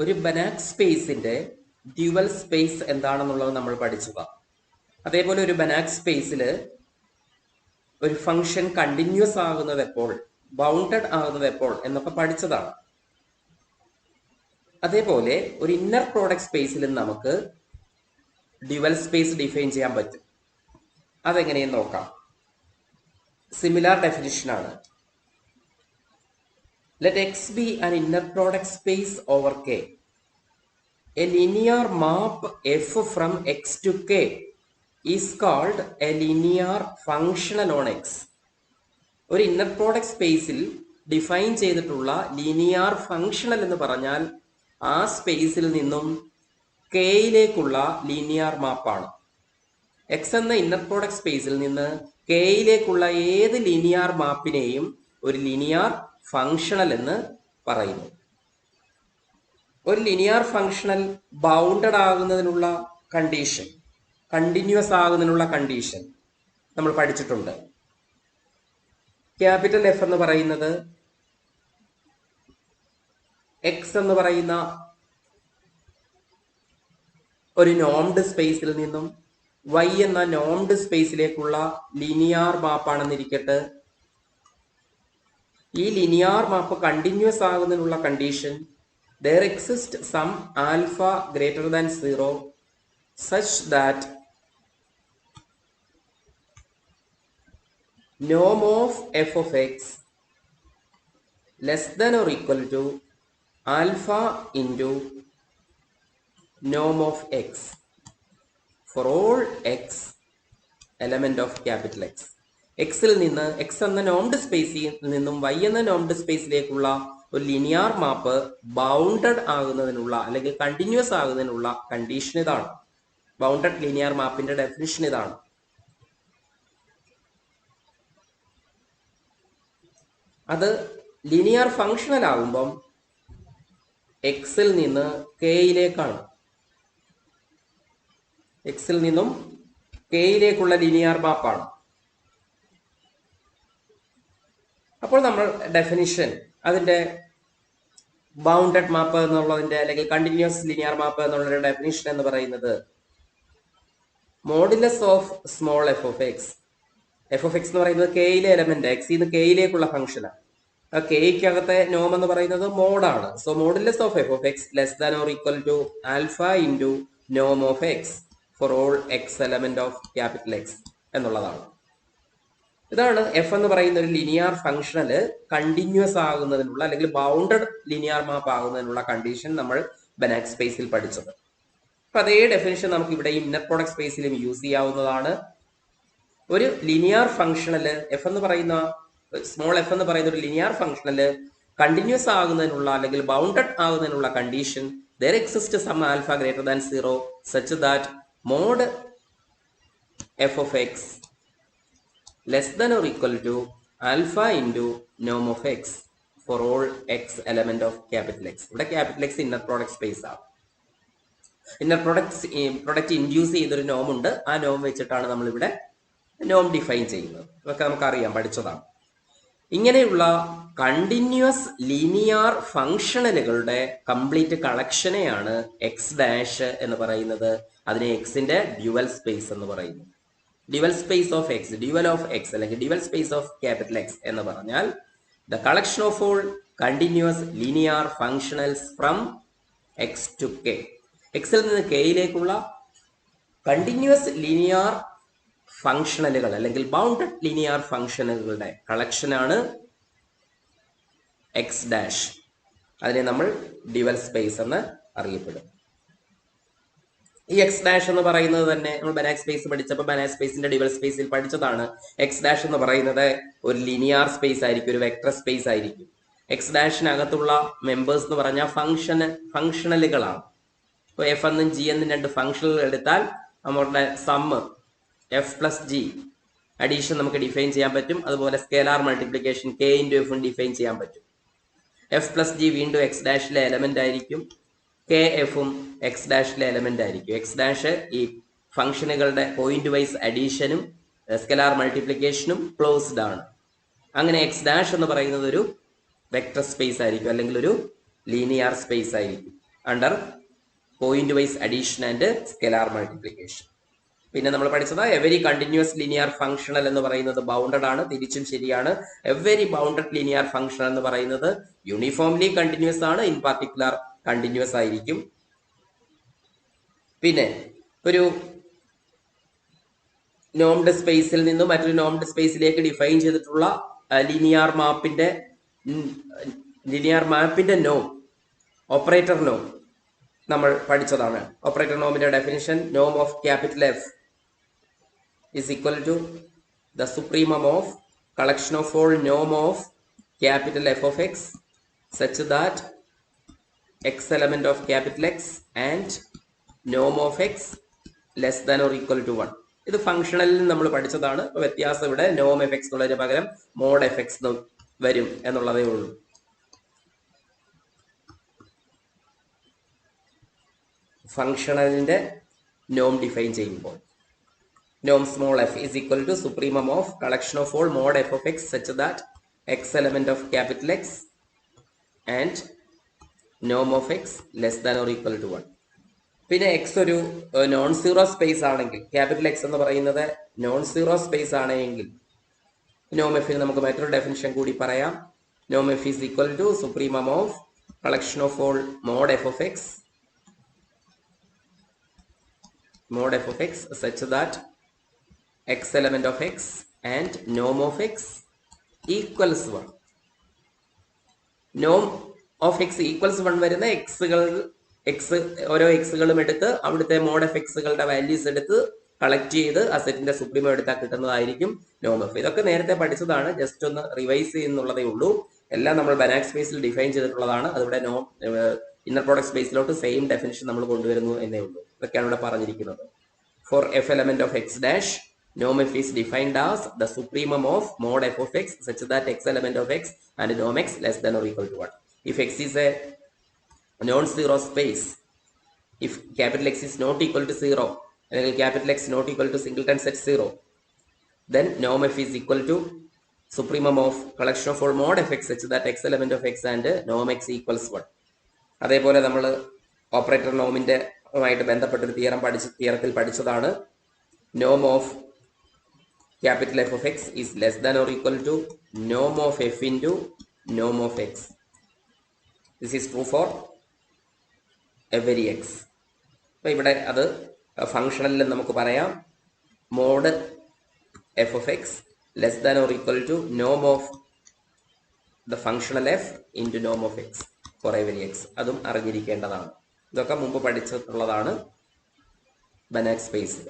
ഒരു ബനാക് സ്പേസിന്റെ dual space എന്താണെന്നുള്ളത് നമ്മൾ പഠിച്ചതാ. അതേപോലെ ഒരു ബനാക് സ്പേസിൽ ഒരു ഫംഗ്ഷൻ കണ്ടിന്യൂസ് ആകുന്നത് എപ്പോൾ, ബൗണ്ടഡ് ആകുന്നത് എപ്പോൾ എന്നൊക്കെ പഠിച്ചതാണ്. അതേപോലെ ഒരു ഇന്നർ പ്രോഡക്റ്റ് സ്പേസിലും നമുക്ക് ഡ്യുവൽ സ്പേസ് ഡിഫൈൻ ചെയ്യാൻ പറ്റും. അതെങ്ങനെയെന്ന് നോക്കാം. Similar ഡെഫിനിഷനാണ്. Let X be an inner product space over K. A linear map f from X to K is called a linear functional on X. ഒരു ഇന്നർ പ്രോഡക്റ്റ് സ്പേസിൽ define ചെയ്തിട്ടുള്ള linear functional എന്ന് പറഞ്ഞാൽ ആ സ്പേസിൽ നിന്നും കെയിലേക്കുള്ള ലീനിയർ മാപ്പാണ്. എക്സ് എന്ന inner product സ്പേസിൽ നിന്ന് കെയിലേക്കുള്ള ഏത് ലീനിയർ മാപ്പിനെയും ഒരു ലീനിയർ ഫങ്ഷണൽ എന്ന് പറയുന്നു. ഒരു ലീനിയർ ഫങ്ഷണൽ ബൗണ്ടഡ് ആകുന്നതിനുള്ള കണ്ടീഷൻ, കണ്ടിന്യൂസ് ആകുന്നതിനുള്ള കണ്ടീഷൻ നമ്മൾ പഠിച്ചിട്ടുണ്ട്. ക്യാപിറ്റൽ എഫ് എന്ന് പറയുന്നത് എക്സ് എന്ന് പറയുന്ന ഒരു നോംഡ് സ്പേസിൽ നിന്നും വൈ എന്ന നോംഡ് സ്പേസിലേക്കുള്ള ലീനിയർ മാപ്പാണെന്നിരിക്കട്ടെ. ഈ ലിനിയർ മാപ്പ് കണ്ടിന്യൂസ് ആകുന്നതിനുള്ള condition there exists some alpha greater than 0 such that norm of f of x less than or equal to alpha into norm of x for all x element of capital X. എക്സിൽ നിന്ന് X എന്ന normed സ്പേസിൽ നിന്നും Y എന്ന normed സ്പേസിലേക്കുള്ള ഒരു linear മാപ്പ് bounded ആകുന്നതിനുള്ള അല്ലെങ്കിൽ continuous ആകുന്നതിനുള്ള condition ഇതാണ്. ബൗണ്ടഡ് ലിനിയർ മാപ്പിന്റെ ഡെഫിനിഷൻ ഇതാണ്. അത് ലിനിയർ ഫങ്ഷണൽ ആകുമ്പം എക്സിൽ നിന്ന് കെയിലേക്കാണ്. എക്സിൽ നിന്നും കെയിലേക്കുള്ള ലിനിയർ മാപ്പാണ്. അപ്പോൾ നമ്മൾ ഡെഫിനിഷൻ, അതിന്റെ ബൗണ്ടഡ് മാപ്പ് എന്നുള്ളതിന്റെ അല്ലെങ്കിൽ കണ്ടിന്യൂസ് ലിനിയർ മാപ്പ് എന്നുള്ളതിന്റെ ഡെഫിനിഷൻ എന്ന് പറയുന്നത് modulus of small F of X. F of X എന്ന് പറയുന്നത് കെയിലെ എലമെന്റ്, എക്സ് ഇന്ന് കെയിലേക്കുള്ള ഫംഗ്ഷനാണ്. ആ കെയ്ക്കകത്തെ നോം എന്ന് പറയുന്നത് മോഡാണ്. So modulus of F of X less than or equal to alpha into നോം of X for all X element of capital X എന്നുള്ളതാണ്. ഇതാണ് എഫ് എന്ന് പറയുന്ന ഒരു ലിനിയർ ഫംഗ്ഷനല് കണ്ടിന്യൂസ് ആകുന്നതിനുള്ള അല്ലെങ്കിൽ ബൗണ്ടഡ് ലിനിയർ മാപ്പ് ആകുന്നതിനുള്ള കണ്ടീഷൻ നമ്മൾ ബനാക് സ്പേസിൽ പഠിച്ചത്. അപ്പൊ അതേ ഡെഫിനിഷൻ നമുക്ക് ഇവിടെ ഇന്നർ പ്രോഡക്റ്റ് സ്പേസിലും യൂസ് ചെയ്യാവുന്നതാണ്. ഒരു ലിനിയർ ഫംഗ്ഷനല് എഫ് എന്ന് പറയുന്ന സ്മോൾ എഫ് എന്ന് പറയുന്ന ഒരു ലിനിയർ ഫംഗ്ഷനല് കണ്ടിന്യൂസ് ആകുന്നതിനുള്ള അല്ലെങ്കിൽ ബൗണ്ടഡ് ആകുന്നതിനുള്ള condition there exists some alpha greater than 0 such that mod f of x less than or equal to alpha into norm of x for all x element of capital X. ഇവിടെ capital X inner product space ആണ്. Inner product induce ചെയ്തൊരു നോം ഉണ്ട്. ആ നോം വെച്ചിട്ടാണ് നമ്മൾ ഇവിടെ നോം define ചെയ്യുന്നത്. ഇതൊക്കെ നമുക്കറിയാം, പഠിച്ചതാണ്. ഇങ്ങനെയുള്ള കണ്ടിന്യൂസ് ലീനിയർ ഫങ്ഷണലുകളുടെ കംപ്ലീറ്റ് കളക്ഷനെയാണ് എക്സ് ഡാഷ് എന്ന് പറയുന്നത്. അതിനെ എക്സിന്റെ ഡ്യുവൽ സ്പേസ് എന്ന് പറയുന്നു. Dual space of X, dual of X അല്ലെങ്കിൽ dual space of capital X എന്ന് പറഞ്ഞാൽ the collection of all continuous linear functionals from X to K. എക്സിൽ നിന്ന് കെയിലേക്കുള്ള കണ്ടിന്യൂസ് ലീനിയർ ഫങ്ഷണലുകൾ അല്ലെങ്കിൽ ബൗണ്ടഡ് ലീനിയർ ഫങ്ഷനുകളുടെ കളക്ഷനാണ് എക്സ് ഡാഷ്. അതിനെ നമ്മൾ ഡ്യുവൽ സ്പേസ് എന്ന് അറിയപ്പെടും. ഈ എക്സ് ഡാഷ് എന്ന് പറയുന്നത് തന്നെ നമ്മൾ ബനാക് സ്പേസ് പഠിച്ചപ്പോൾ ബനാക് സ്പേസിന്റെ ഡ്യുവൽ സ്പേസിൽ പഠിച്ചതാണ്. എക്സ് ഡാഷ് എന്ന് പറയുന്നത് ഒരു ലീനിയർ സ്പേസ് ആയിരിക്കും, ഒരു വെക്ടർ സ്പേസ് ആയിരിക്കും. എക്സ് ഡാഷിനകത്തുള്ള മെമ്പേഴ്സ് എന്ന് പറഞ്ഞാൽ ഫങ്ഷണലുകളാണ്. ഇപ്പോൾ എഫ് എന്നും ജി എന്നും രണ്ട് ഫങ്ഷനുകൾ എടുത്താൽ നമ്മളുടെ sum f plus g addition നമുക്ക് ഡിഫൈൻ ചെയ്യാൻ പറ്റും. അതുപോലെ സ്കേലാർ മൾട്ടിപ്ലിക്കേഷൻ കെ ഇൻറ്റു എഫും ഡിഫൈൻ ചെയ്യാൻ പറ്റും. എഫ് പ്ലസ് ജി വീണ്ടും എക്സ് ഡാഷിലെ എലമെന്റ് ആയിരിക്കും. കെ എഫും എക്സ് ഡാഷിലെ എലമെന്റ് ആയിരിക്കും. എക്സ് ഡാഷ് ഈ ഫംഗ്ഷനുകളുടെ പോയിന്റ് വൈസ് അഡീഷനും സ്കെലാർ മൾട്ടിപ്ലിക്കേഷനും ക്ലോസ്ഡ് ആണ്. അങ്ങനെ എക്സ് ഡാഷ് എന്ന് പറയുന്നത് ഒരു വെക്ടർ സ്പേസ് ആയിരിക്കും അല്ലെങ്കിൽ ഒരു ലീനിയർ സ്പേസ് ആയിരിക്കും. Under pointwise addition and scalar multiplication. പിന്നെ നമ്മൾ പഠിച്ചത് എവരി കണ്ടിന്യൂസ് ലീനിയർ ഫംഗ്ഷണൽ എന്ന് പറയുന്നത് ബൗണ്ടഡ് ആണ്. തിരിച്ചും ശരിയാണ്. എവരി ബൗണ്ടഡ് ലീനിയർ ഫംഗ്ഷണൽ എന്ന് പറയുന്നത് യൂണിഫോംലി കണ്ടിന്യൂസ് ആണ്, ഇൻ പാർട്ടിക്കുലർ കണ്ടിന്യൂസ് ആയിരിക്കും. പിന്നെ ഒരു നോംഡ് സ്പേസിൽ നിന്നും മറ്റൊരു നോംഡ് സ്പേസിലേക്ക് ഡിഫൈൻ ചെയ്തിട്ടുള്ള ലീനിയർ മാപ്പിന്റെ നോം, ഓപ്പറേറ്റർ നോം നമ്മൾ പഠിച്ചതാണ്. Operator നോമിന്റെ definition, Noam of capital F is equal to the supremum of collection of all norm of capital F of x such that x element of capital X and norm of x less than or equal to 1. ഇത് ഫംഗ്ഷണലിൽ നമ്മൾ പഠിച്ചതാണ്. വ്യത്യാസം ഇവിടെ നോം F X എന്നുള്ളതിന് പകരം mode F X വരും എന്നുള്ളതേ ഉള്ളൂ. ഫംഗ്ഷണലിന്റെ നോം ഡിഫൈൻ ചെയ്യുമ്പോൾ norm small f is equal to supremum of collection of all mod f of x such that x element of capital X and norm of x less than or equal to 1. പിന്നെ x ഒരു non zero space ആണെങ്കിൽ, capital X എന്ന് പറയുന്നത് non zero space ആണെങ്കിൽ നോം എഫിന് നമുക്ക് മറ്റൊരു definition കൂടി പറയാം. നോം F is equal to supremum of collection of all mod F of X such that x element of x and norm of x equals 1. norm of x equals 1 വരുന്ന ഓരോ എക്സുകളും എടുത്ത് അവിടുത്തെ മോഡ് എഫ് എക്സുകളുടെ വാല്യൂസ് എടുത്ത് collect ചെയ്ത് ആ സെറ്റിന്റെ സുപ്രീമോ എടുത്താൽ കിട്ടുന്നതായിരിക്കും നോം എഫ്. ഇതൊക്കെ നേരത്തെ പഠിച്ചതാണ്, ജസ്റ്റ് ഒന്ന് റിവൈസ് ചെയ്യുന്നുള്ളതേ ഉള്ളൂ. എല്ലാം നമ്മൾ ബനാക് സ്പേസിൽ ഡിഫൈൻ ചെയ്തിട്ടുള്ളതാണ്. അതിവിടെ ഇന്നർ പ്രോഡക്റ്റ് സ്പേസിലോട്ട് സെയിം ഡെഫിനിഷൻ നമ്മൾ കൊണ്ടുവരുന്നു എന്നേ ഉള്ളൂ. ഇതൊക്കെയാണ് ഇവിടെ പറഞ്ഞിരിക്കുന്നത്. For f element of x dash, norm f is defined as the supremum of mod f of x such that x element of x and norm x less than or equal to 1. If x is a non-zero space, if capital X is not equal to 0, capital X not equal to singleton set 0, then norm f is equal to supremum of collection of all mod f x such that x element of x and norm x equals 1. അതേപോലെ നമ്മൾ operator നോമിന്റെ ആയിട്ട് ബന്ധപ്പെട്ടൊരു തിയറത്തിൽ പഠിച്ചതാണ്. norm of capital F of x is less than or equal to norm of f into norm of x. This is true for every x. അപ്പോൾ ഇവിടെ അത് ഫംഗ്ഷണലിൽ നമുക്ക് പറയാം mode F of X less than or equal to Noam of the functional F into നോം of X for every X. അതും അറിഞ്ഞിരിക്കേണ്ടതാണ്. ഇതൊക്കെ മുമ്പ് പഠിച്ചിട്ടുള്ളതാണ് ബനാക് സ്പേസിൽ.